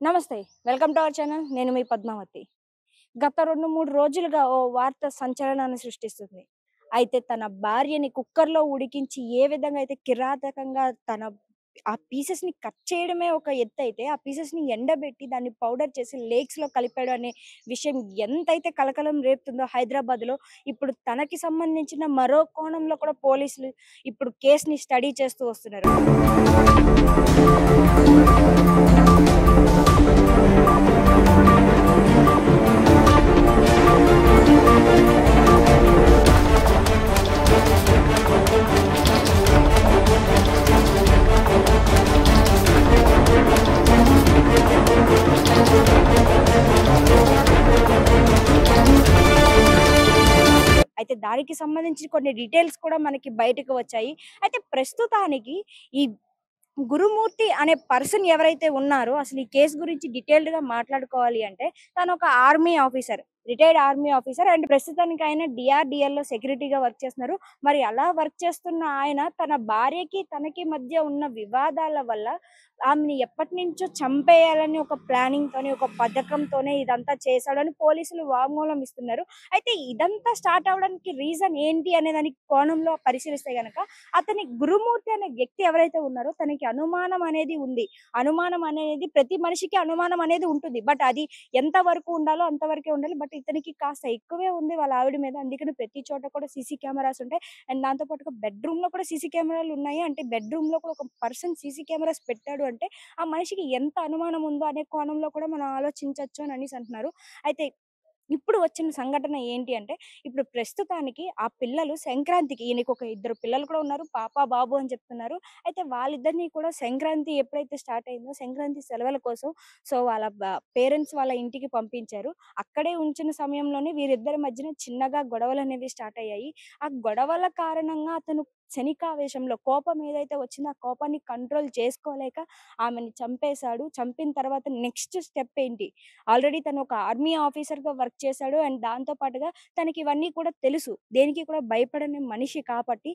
నమస్తే. Welcome to our channel. నేను మీ పద్మావతి. గత 2, 3 రోజులుగా ఓ వార్త సంచలనాన్ని సృష్టిస్తుంది. అయితే తన భార్యని కుక్కర్‌లో ఉడికించి ఏ విధంగా అయితే కిరాతకంగా ఆ పీసెస్‌ని కట్ చేయడమే ఒక ఎత్తయితే, ఆ పీసెస్‌ని ఎండబెట్టి దాన్ని పౌడర్ చేసి లేక్స్‌లో కలిపాడు అనే విషయం ఎంతైతే కలకలం రేపుతుందో హైదరాబాద్‌లో, ఇప్పుడు తనకి సంబంధించిన మరో కోణంలో కూడా పోలీసులు ఇప్పుడు కేస్‌ని స్టడీ చేస్తూ వస్తున్నారు. అయితే దానికి సంబంధించి కొన్ని డీటెయిల్స్ కూడా మనకి బయటకు వచ్చాయి. అయితే ప్రస్తుతానికి ఈ గురుమూర్తి అనే పర్సన్ ఎవరైతే ఉన్నారో అసలు ఈ కేస్ గురించి డీటెయిల్డ్‌గా మాట్లాడుకోవాలి అంటే తనొక army officer. Retired army officer and ప్రస్తుతానికి ఆయన డీఆర్‌డీఎల్‌లో సెక్యూరిటీగా వర్క్ చేస్తున్నారు. మరి అలా వర్క్ చేస్తున్న ఆయన తన భార్యకి, తనకి మధ్య ఉన్న వివాదాల వల్ల ఆమెని ఎప్పటినుంచో చంపేయాలని ఒక ప్లానింగ్‌తోని, ఒక పథకంతోనే ఇదంతా చేశాడని పోలీసులు వాంగ్మూలం ఇస్తున్నారు. అయితే ఇదంతా స్టార్ట్ అవ్వడానికి రీజన్ ఏంటి అనే దానికి కోణంలో పరిశీలిస్తే గనక అతని గురుమూర్తి అనే వ్యక్తి ఎవరైతే ఉన్నారో తనకి అనుమానం అనేది ఉంది. అనుమానం అనేది ప్రతి మనిషికి అనుమానం అనేది ఉంటుంది. బట్ అది ఎంత వరకు ఉండాలో అంతవరకే ఉండాలి. బట్ ఇతనికి కాస్త ఎక్కువే ఉంది వాళ్ళ ఆవిడ మీద. అందుకని ప్రతి చోట కూడా సీసీ కెమెరాస్ ఉంటాయి. అండ్ దాంతో పాటుగా బెడ్‌రూమ్‌లో కూడా సీసీ కెమెరాలు ఉన్నాయి. అంటే బెడ్‌రూమ్‌లో కూడా ఒక పర్సన్ సీసీ కెమెరాస్ పెట్టాడు అంటే ఆ మనిషికి ఎంత అనుమానం ఉందో అనే కోణంలో కూడా మనం ఆలోచించొచ్చు అని అనేసి అంటున్నారు. అయితే ఇప్పుడు వచ్చిన సంఘటన ఏంటి అంటే, ఇప్పుడు ప్రస్తుతానికి ఆ పిల్లలు సంక్రాంతికి ఈయనకొక ఇద్దరు పిల్లలు కూడా ఉన్నారు. పాప, బాబు అని చెప్తున్నారు. అయితే వాళ్ళిద్దరిని కూడా సంక్రాంతి ఎప్పుడైతే స్టార్ట్ అయిందో, సంక్రాంతి సెలవుల కోసం వాళ్ళ పేరెంట్స్ వాళ్ళ ఇంటికి పంపించారు. అక్కడే ఉంచిన సమయంలోనే వీరిద్దరి మధ్యన చిన్నగా గొడవలనేవి స్టార్ట్ అయ్యాయి. ఆ గొడవల కారణంగా అతను క్షణికావేశంలో కోపం ఏదైతే వచ్చిందో, ఆ కోపాన్ని కంట్రోల్ చేసుకోలేక ఆమెని చంపేశాడు. చంపిన తర్వాత నెక్స్ట్ స్టెప్ ఏంటి? ఆల్రెడీ తను ఒక ఆర్మీ ఆఫీసర్‌గా వర్క్ చేశాడు. అండ్ దాంతో పాటుగా తనకివన్నీ కూడా తెలుసు. దేనికి కూడా భయపడని మనిషి కాబట్టి,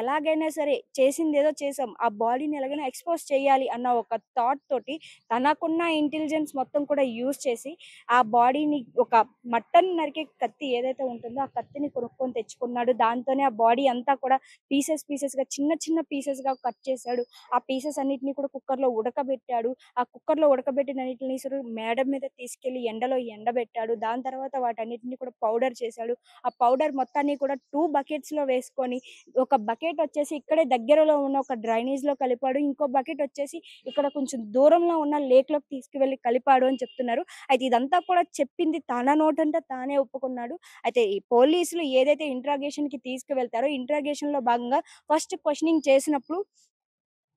ఎలాగైనా సరే చేసిందేదో చేసాం. ఆ బాడీని ఎలాగైనా ఎక్స్‌పోజ్ చేయాలి అన్న ఒక థాట్ తోటి తనకున్న ఇంటెలిజెన్స్ మొత్తం కూడా యూజ్ చేసి, ఆ బాడీని ఒక మటన్ నరికే కత్తి ఏదైతే ఉంటుందో, ఆ కత్తిని కొనుక్కొని తెచ్చుకున్నాడు. దాంతోనే ఆ బాడీ అంతా కూడా పీసెస్‌గా చిన్న చిన్న పీసెస్‌గా కట్ చేశాడు. ఆ పీసెస్ అన్నిటిని కూడా కుక్కర్‌లో ఉడకబెట్టాడు. ఆ కుక్కర్‌లో ఉడకబెట్టినన్నిటిని మేడ మీద తీసుకెళ్ళి ఎండలో ఎండబెట్టాడు. దాని తర్వాత వాటన్నిటిని కూడా పౌడర్ చేశాడు. ఆ పౌడర్ మొత్తాన్ని కూడా 2 బకెట్స్‌లో వేసుకొని, ఒక బకెట్ వచ్చేసి ఇక్కడే దగ్గరలో ఉన్న ఒక డ్రైనేజ్‌లో కలిపాడు. ఇంకో బకెట్ వచ్చేసి ఇక్కడ కొంచెం దూరంలో ఉన్న లేక్‌లోకి తీసుకువెళ్ళి కలిపాడు అని చెప్తున్నారు. అయితే ఇదంతా కూడా చెప్పింది తన నోటంట తానే ఒప్పుకున్నాడు. అయితే ఈ పోలీసులు ఏదైతే ఇంట్రాగేషన్‌కి తీసుకువెళ్తారో, ఇంట్రాగేషన్‌లో భాగంగా ఫస్ట్ క్వెషనింగ్ చేసినప్పుడు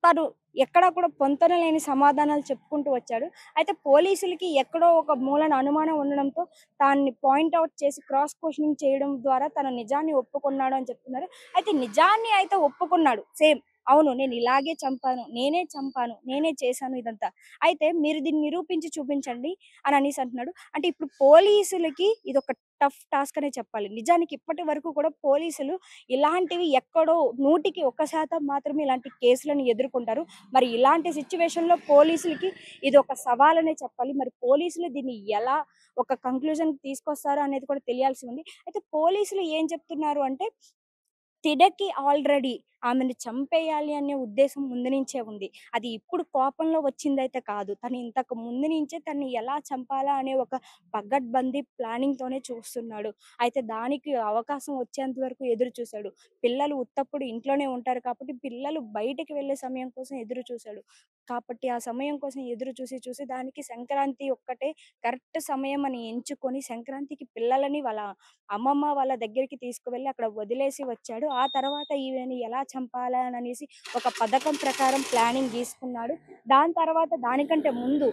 తను ఎక్కడా కూడా పొంతన లేని సమాధానాలు చెప్పుకుంటూ వచ్చాడు. అయితే పోలీసులకి ఎక్కడో ఒక మూలన అనుమానం ఉండడంతో దాన్ని పాయింట్ ఔట్ చేసి క్రాస్ క్వెషనింగ్ చేయడం ద్వారా తన నిజాన్ని ఒప్పుకున్నాడు అని చెప్తున్నారు. అయితే నిజాన్ని అయితే ఒప్పుకున్నాడు. సేమ్ అవును నేను ఇలాగే చంపాను. నేనే చంపాను. నేనే చేశాను ఇదంతా. అయితే మీరు దీన్ని నిరూపించి చూపించండి అని అనేసి అంటున్నాడు. అంటే ఇప్పుడు పోలీసులకి ఇదొక టఫ్ టాస్క్ అనే చెప్పాలి. నిజానికి ఇప్పటి వరకు కూడా పోలీసులు ఇలాంటివి ఎక్కడో 100% మాత్రమే ఇలాంటి కేసులను ఎదుర్కొంటారు. మరి ఇలాంటి సిట్యుయేషన్‌లో పోలీసులకి ఇదొక సవాలనే చెప్పాలి. మరి పోలీసులు దీన్ని ఎలా ఒక కంక్లూజన్‌కి తీసుకొస్తారో అనేది కూడా తెలియాల్సి ఉంది. అయితే పోలీసులు ఏం చెప్తున్నారు అంటే తిడకి ఆల్రెడీ ఆమెని చంపేయాలి అనే ఉద్దేశం ముందు నుంచే ఉంది. అది ఇప్పుడు కోపంలో వచ్చిందైతే కాదు. తను ఇంతకు ముందు నుంచే తనని ఎలా చంపాలా అనే ఒక పగడ్బందీ ప్లానింగ్‌తోనే చూస్తున్నాడు. అయితే దానికి అవకాశం వచ్చేంత వరకు ఎదురు చూసాడు. పిల్లలు ఉత్తప్పుడు ఇంట్లోనే ఉంటారు కాబట్టి పిల్లలు బయటికి వెళ్ళే సమయం కోసం ఎదురు చూసాడు. కాబట్టి ఆ సమయం కోసం ఎదురు చూసి దానికి సంక్రాంతి ఒక్కటే కరెక్ట్ సమయం అని ఎంచుకొని సంక్రాంతికి పిల్లలని వాళ్ళ అమ్మమ్మ వాళ్ళ దగ్గరికి తీసుకువెళ్ళి అక్కడ వదిలేసి వచ్చాడు. ఆ తర్వాత ఈమెని ఎలా చంపాలా అననేసి ఒక పథకం ప్రకారం ప్లానింగ్ గీసుకున్నాడు. దాని తర్వాత దానికంటే ముందు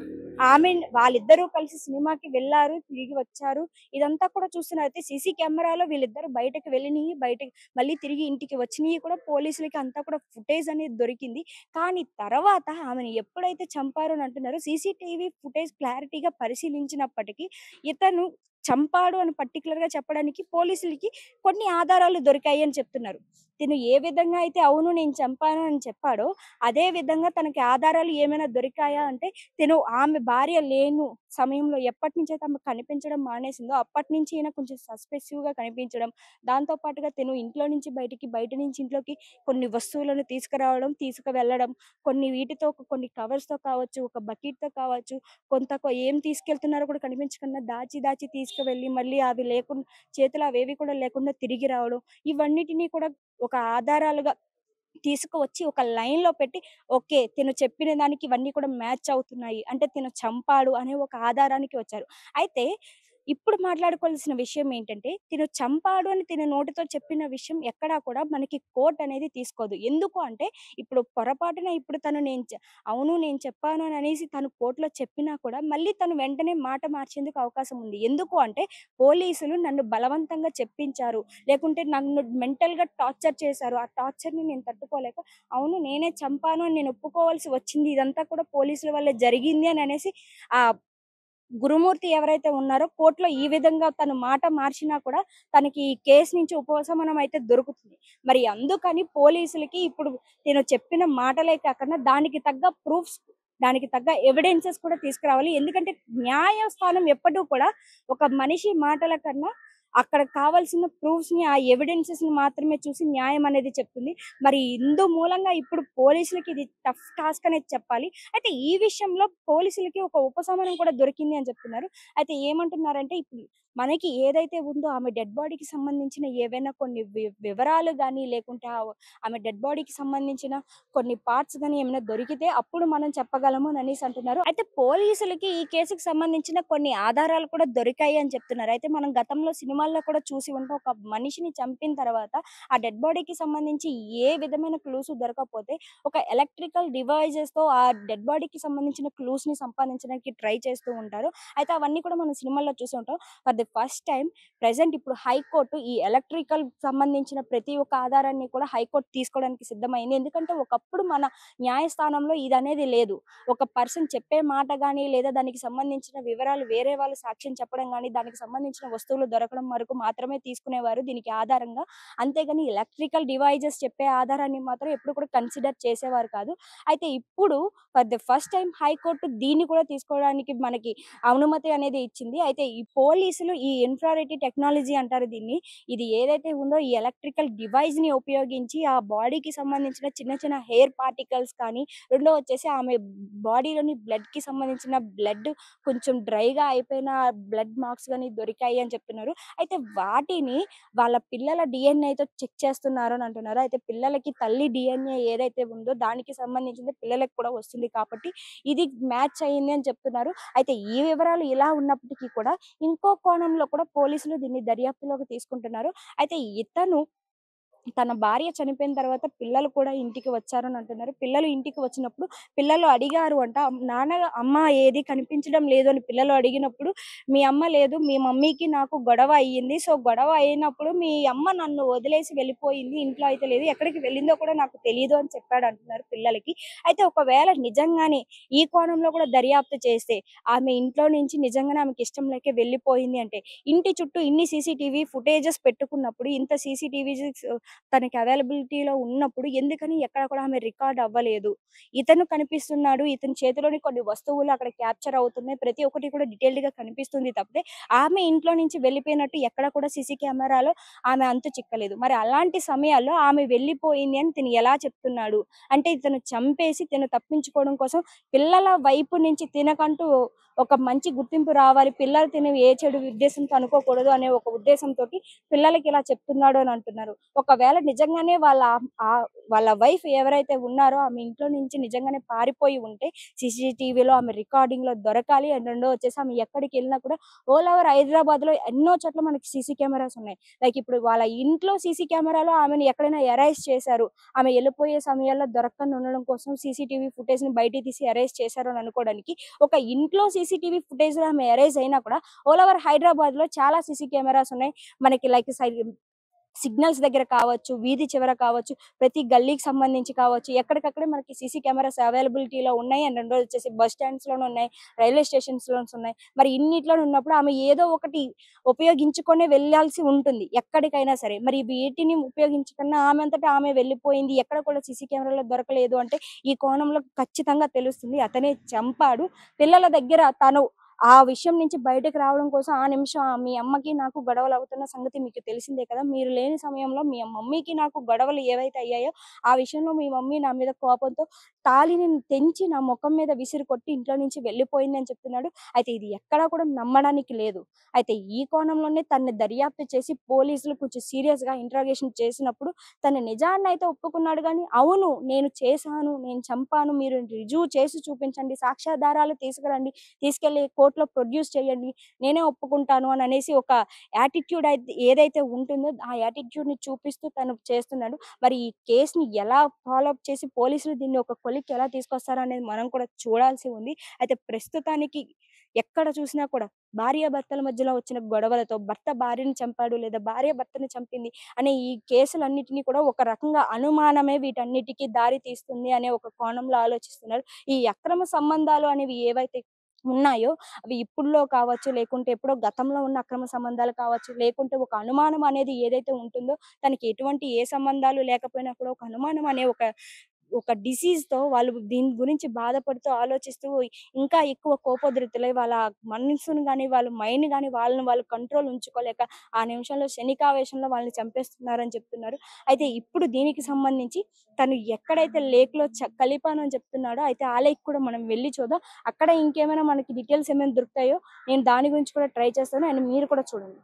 వాళ్ళిద్దరూ కలిసి సినిమాకి వెళ్లారు. తిరిగి వచ్చారు. ఇదంతా కూడా చూస్తున్నారు. అయితే సీసీ కెమెరాలో వీళ్ళిద్దరూ బయటకి వెళ్ళినయి, బయటకి మళ్ళీ తిరిగి ఇంటికి వచ్చినయి కూడా పోలీసులకి అంతా కూడా ఫుటేజ్ అనేది దొరికింది. కానీ తర్వాత ఆమెను ఎప్పుడైతే చంపారు అని అంటున్నారో సీసీటీవీ ఫుటేజ్ క్లారిటీగా పరిశీలించినప్పటికీ ఇతను చంపాడు అని పర్టిక్యులర్‌గా చెప్పడానికి పోలీసులకి కొన్ని ఆధారాలు దొరికాయి అని చెప్తున్నారు. తిను ఏ విధంగా అయితే అవును నేను చంపాను అని చెప్పాడో, అదే విధంగా తనకి ఆధారాలు ఏమైనా దొరికాయా అంటే, తిను ఆమె భార్య లేను సమయంలో ఎప్పటినుంచైతే ఆమె కనిపించడం మానేసిందో, అప్పటినుంచి ఈయన కొంచెం సస్పెన్సివ్‌గా కనిపించడం, దాంతో పాటుగా తిను ఇంట్లో నుంచి బయటికి, బయట నుంచి ఇంట్లోకి కొన్ని వస్తువులను తీసుకురావడం, తీసుకువెళ్ళడం, కొన్ని వీటితో కొన్ని కవర్స్‌తో కావచ్చు, ఒక బకెట్‌తో కావచ్చు, కొంత ఏం తీసుకెళ్తున్నారో కూడా కనిపించకుండా దాచి, దాచి తీసుకువెళ్ళి మళ్ళీ అవి లేకుండా చేతిలో అవేవి కూడా లేకుండా తిరిగి రావడం. ఇవన్నిటిని కూడా ఒక ఆధారాలుగా తీసుకువచ్చి ఒక లైన్‌లో పెట్టి ఓకే. తిను చెప్పిన దానికి ఇవన్నీ కూడా మ్యాచ్ అవుతున్నాయి. అంటే తిను చంపాడు అనే ఒక ఆధారానికి వచ్చారు. అయితే ఇప్పుడు మాట్లాడుకోవాల్సిన విషయం ఏంటంటే, తిను చంపాడు అని తిను నోటితో చెప్పిన విషయం ఎక్కడా కూడా మనకి కోర్ట్ అనేది తీసుకోదు. ఎందుకు అంటే, ఇప్పుడు పొరపాటున ఇప్పుడు తను అవును నేను చెప్పాను అని అనేసి తను కోర్ట్‌లో చెప్పినా కూడా, మళ్ళీ తను వెంటనే మాట మార్చేందుకు అవకాశం ఉంది. ఎందుకు అంటే, పోలీసులు నన్ను బలవంతంగా చెప్పించారు. లేకుంటే నన్ను మెంటల్‌గా టార్చర్ చేశారు. ఆ టార్చర్‌ని నేను తట్టుకోలేక, అవును నేనే చంపాను అని నేను ఒప్పుకోవాల్సి వచ్చింది. ఇదంతా కూడా పోలీసుల వల్లే జరిగింది అని అనేసి ఆహ్, గురుమూర్తి ఎవరైతే ఉన్నారో కోర్ట్‌లో ఈ విధంగా తను మాట మార్చినా కూడా తనకి ఈ కేస్ నుంచి ఉపశమనం అయితే దొరుకుతుంది. మరి అందుకని పోలీసులకి ఇప్పుడు తిను చెప్పిన మాటలే కాకుండా దానికి తగ్గ ప్రూఫ్స్, దానికి తగ్గ ఎవిడెన్సెస్ కూడా తీసుకురావాలి. ఎందుకంటే న్యాయస్థానం ఎప్పుడూ కూడా ఒక మనిషి మాటల కన్నా అక్కడ కావాల్సిన ప్రూఫ్స్‌ని, ఆ ఎవిడెన్సెస్‌ని మాత్రమే చూసి న్యాయం అనేది చెప్తుంది. మరి ఇందు మూలంగా ఇప్పుడు పోలీసులకి ఇది టఫ్ టాస్క్ అనేది చెప్పాలి. అయితే ఈ విషయంలో పోలీసులకి ఒక ఉపశమనం కూడా దొరికింది అని చెప్తున్నారు. అయితే ఏమంటున్నారంటే ఇప్పుడు మనకి ఏదైతే ఉందో ఆమె డెడ్ బాడీకి సంబంధించిన ఏవైనా కొన్ని వివరాలు గాని, లేకుంటే ఆమె డెడ్ బాడీకి సంబంధించిన కొన్ని పార్ట్స్ గాని ఏమైనా దొరికితే అప్పుడు మనం చెప్పగలము అని అనేసి అంటున్నారు. అయితే పోలీసులకి ఈ కేసుకి సంబంధించిన కొన్ని ఆధారాలు కూడా దొరికాయి అని చెప్తున్నారు. అయితే మనం గతంలో సినిమాల్లో కూడా చూసి ఉంటాం. ఒక మనిషిని చంపిన తర్వాత ఆ డెడ్ బాడీకి సంబంధించి ఏ విధమైన క్లూస్ దొరకకపోతే ఒక ఎలక్ట్రికల్ డివైజెస్‌తో ఆ డెడ్ బాడీకి సంబంధించిన క్లూస్‌ని సంపాదించడానికి ట్రై చేస్తూ ఉంటారు. అయితే అవన్నీ కూడా మనం సినిమాల్లో చూసి ఉంటాం. For the first time present ఇప్పుడు హైకోర్టు ఈ ఎలక్ట్రికల్ సంబంధించిన ప్రతి ఒక్క ఆధారాన్ని కూడా హైకోర్టు తీసుకోవడానికి సిద్ధమైంది. ఎందుకంటే ఒకప్పుడు మన న్యాయస్థానంలో ఇదనేది లేదు. ఒక పర్సన్ చెప్పే మాట గాని, లేదా దానికి సంబంధించిన వివరాలు వేరే వాళ్ళు సాక్ష్యం చెప్పడం గాని, దానికి సంబంధించిన వస్తువులు దొరకడం వరకు మాత్రమే తీసుకునేవారు దీనికి ఆధారంగా. అంతేగాని ఎలక్ట్రికల్ డివైజెస్ చెప్పే ఆధారాన్ని మాత్రం ఎప్పుడు కూడా కన్సిడర్ చేసేవారు కాదు. అయితే ఇప్పుడు for the first time high court దీన్ని కూడా తీసుకోవడానికి మనకి అనుమతి అనేది ఇచ్చింది. అయితే ఈ పోలీసులు ఈ ఇన్ఫ్రారెడ్ టెక్నాలజీ అంటారు దీన్ని. ఇది ఏదైతే ఉందో ఈ ఎలక్ట్రికల్ డివైస్‌ని ఉపయోగించి ఆ బాడీకి సంబంధించిన చిన్న చిన్న హెయిర్ పార్టికల్స్ కానీ, రెండో వచ్చేసి ఆమె బాడీలోని బ్లడ్‌కి సంబంధించిన బ్లడ్ కొంచెం డ్రైగా అయిపోయిన బ్లడ్ మార్క్స్ గాని దొరికాయి అని చెప్తున్నారు. అయితే వాటిని వాళ్ళ పిల్లల డీఎన్ఏతో చెక్ చేస్తున్నారు అని అంటున్నారు. అయితే పిల్లలకి తల్లి డీఎన్ఏ ఏదైతే ఉందో దానికి సంబంధించింది పిల్లలకి కూడా వస్తుంది కాబట్టి ఇది మ్యాచ్ అయింది అని చెప్తున్నారు. అయితే ఈ వివరాలు ఇలా ఉన్నప్పటికీ కూడా ఇంకో కోణంలో కూడా పోలీసులు దీన్ని దర్యాప్తులోకి తీసుకుంటున్నారు. అయితే ఇతను తన భార్య చనిపోయిన తర్వాత పిల్లలు కూడా ఇంటికి వచ్చారని అంటున్నారు. పిల్లలు ఇంటికి వచ్చినప్పుడు పిల్లలు అడిగారు అంట. నాన్న అమ్మ ఏది కనిపించడం లేదు అని పిల్లలు అడిగినప్పుడు, "మీ అమ్మ లేదు. మీ మమ్మీకి నాకు గొడవ అయ్యింది. సో, గొడవ అయినప్పుడు మీ అమ్మ నన్ను వదిలేసి వెళ్ళిపోయింది. ఇంట్లో అయితే లేదు. ఎక్కడికి వెళ్ళిందో కూడా నాకు తెలీదు" అని చెప్పాడు అంటున్నారు పిల్లలకి. అయితే ఒకవేళ నిజంగానే ఈ కోణంలో కూడా దర్యాప్తు చేస్తే, ఆమె ఇంట్లో నుంచి నిజంగానే ఆమెకి ఇష్టం లేకే వెళ్ళిపోయింది అంటే, ఇంటి చుట్టూ ఇన్ని సీసీటీవీ ఫుటేజెస్ పెట్టుకున్నప్పుడు, ఇంత సీసీటీవీస్ తనకి అవైలబిలిటీలో ఉన్నప్పుడు ఎందుకని ఎక్కడ కూడా ఆమె రికార్డ్ అవ్వలేదు. ఇతను కనిపిస్తున్నాడు. ఇతని చేతిలోని కొన్ని వస్తువులు అక్కడ క్యాప్చర్ అవుతున్నాయి. ప్రతి ఒక్కటి కూడా డీటెయిల్డ్‌గా కనిపిస్తుంది తప్పితే, ఆమె ఇంట్లో నుంచి వెళ్ళిపోయినట్టు ఎక్కడ కూడా సీసీ కెమెరాలో ఆమె అంతు చిక్కలేదు. మరి అలాంటి సమయాల్లో ఆమె వెళ్ళిపోయింది అని తిను ఎలా చెప్తున్నాడు? అంటే ఇతను చంపేసి తిను తప్పించుకోవడం కోసం పిల్లల వైపు నుంచి తినకంటూ ఒక మంచి గుర్తింపు రావాలి. పిల్లలు తిను ఏ చెడు ఉద్దేశంతో అనుకోకూడదు అనే ఒక ఉద్దేశంతోటి పిల్లలకి ఇలా చెప్తున్నాడు అని అంటున్నారు. ఒకవేళ నిజంగానే వాళ్ళ వైఫ్ ఎవరైతే ఉన్నారో ఆమె ఇంట్లో నుంచి నిజంగానే పారిపోయి ఉంటే సీసీటీవీలో ఆమె రికార్డింగ్‌లో దొరకాలి. అండ్ రెండో వచ్చేసి ఆమె ఎక్కడికెళ్ళినా కూడా ఆల్ ఓవర్ హైదరాబాద్‌లో ఎన్నో చోట్ల మనకి సీసీ కెమెరాస్ ఉన్నాయి. లైక్ ఇప్పుడు వాళ్ళ ఇంట్లో సీసీ కెమెరాలో ఆమెను ఎక్కడైనా ఎరైజ్ చేశారు. ఆమె ఎళ్ళిపోయే సమయాల్లో దొరకకుండా ఉండడం కోసం సీసీటీవీ ఫుటేజ్‌ని బయటికి తీసి ఎరైజ్ చేశారు అని అనుకోవడానికి, ఒక ఇంట్లో సీసీటీవీ ఫుటేజ్‌లో ఆమె ఎరైజ్ అయినా కూడా ఆల్ ఓవర్ హైదరాబాద్‌లో చాలా సీసీ కెమెరాస్ ఉన్నాయి. మనకి లైక్ సిగ్నల్స్ దగ్గర కావచ్చు, వీధి చివర కావచ్చు, ప్రతి గల్లీకి సంబంధించి కావచ్చు, ఎక్కడికక్కడే మనకి సీసీ కెమెరాస్ అవైలబిలిటీలో ఉన్నాయి. అండ్ రెండోది వచ్చేసి బస్ స్టాండ్స్‌లోనే ఉన్నాయి, రైల్వే స్టేషన్స్‌లోన్స్ ఉన్నాయి. మరి ఇన్నిట్లో ఉన్నప్పుడు ఆమె ఏదో ఒకటి ఉపయోగించుకొనే వెళ్ళాల్సి ఉంటుంది ఎక్కడికైనా సరే. మరి వీటిని ఉపయోగించకుండా ఆమె అంతటా ఆమె వెళ్ళిపోయింది. ఎక్కడ కూడా సీసీ కెమెరాలో దొరకలేదు అంటే ఈ కోణంలో ఖచ్చితంగా తెలుస్తుంది. అతనే చంపాడు. పిల్లల దగ్గర తను ఆ విషయం నుంచి బయటకి రావడం కోసం ఆ నిమిషం మీ అమ్మకి నాకు గొడవలవుతున్న సంగతి మీకు తెలిసిందే కదా! మీరు లేని సమయంలో మీ మమ్మీకి నాకు గొడవలు ఏవైతే అయ్యాయో, ఆ విషయంలో మీ మమ్మీ నా మీద కోపంతో తాళిని తెంచి నా మొఖం మీద విసిరి కొట్టి ఇంట్లో నుంచి వెళ్ళిపోయింది అని చెప్తున్నాడు. అయితే ఇది ఎక్కడా కూడా నమ్మడానికి లేదు. అయితే ఈ కోణంలోనే తనని దర్యాప్తు చేసి పోలీసులు కొంచెం సీరియస్‌గా ఇంట్రాగేషన్ చేసినప్పుడు తను నిజాన్నయితే ఒప్పుకున్నాడు గానీ, అవును నేను చేశాను, నేను చంపాను, మీరు రుజువు చేసి చూపించండి, సాక్ష్యాధారాలు తీసుకురండి, తీసుకెళ్ళి కోర్ట్‌లో ప్రొడ్యూస్ చేయండి, నేనే ఒప్పుకుంటాను అని అనేసి ఒక యాటిట్యూడ్ అయితే ఏదైతే ఉంటుందో ఆ యాటిట్యూడ్‌ని చూపిస్తూ తను చేస్తున్నాడు. మరి ఈ కేస్‌ని ఎలా ఫాలో అప్ చేసి పోలీసులు దీన్ని ఒక కొలిక్కి ఎలా తీసుకొస్తారనేది మనం కూడా చూడాల్సి ఉంది. అయితే ప్రస్తుతానికి ఎక్కడ చూసినా కూడా భార్యాభర్తల మధ్యలో వచ్చిన గొడవలతో భర్త భార్యని చంపాడు లేదా భార్య భర్తని చంపింది అనే ఈ కేసులన్నిటిని కూడా ఒక రకంగా అనుమానమే వీటన్నిటికి దారి తీస్తుంది అనే ఒక కోణంలో ఆలోచిస్తున్నారు. ఈ అక్రమ సంబంధాలు అనేవి ఏవైతే ఉన్నాయో అవి ఇప్పుడులో కావచ్చు, లేకుంటే ఎప్పుడో గతంలో ఉన్న అక్రమ సంబంధాలు కావచ్చు, లేకుంటే ఒక అనుమానం అనేది ఏదైతే ఉంటుందో తనకి ఎటువంటి ఏ సంబంధాలు లేకపోయినా కూడా ఒక అనుమానం అనే ఒక డిసీజ్‌తో వాళ్ళు దీని గురించి బాధపడుతూ, ఆలోచిస్తూ ఇంకా ఎక్కువ కోపోద్రిక్తులై వాళ్ళ మనసుని గాని, వాళ్ళ మైండ్‌ని గాని వాళ్ళని వాళ్ళు కంట్రోల్ ఉంచుకోలేక ఆ నిమిషంలో క్షణికావేశంలో వాళ్ళని చంపేస్తున్నారని చెప్తున్నారు. అయితే ఇప్పుడు దీనికి సంబంధించి తను ఎక్కడైతే లేక్‌లో కలిపాను అని చెప్తున్నాడో అయితే ఆ లేక్ కూడా మనం వెళ్లి చూద్దాం. అక్కడ ఇంకేమైనా మనకి డీటెయిల్స్ ఏమైనా దొరుకుతాయో నేను దాని గురించి కూడా ట్రై చేస్తాను. అండ్ మీరు కూడా చూడండి.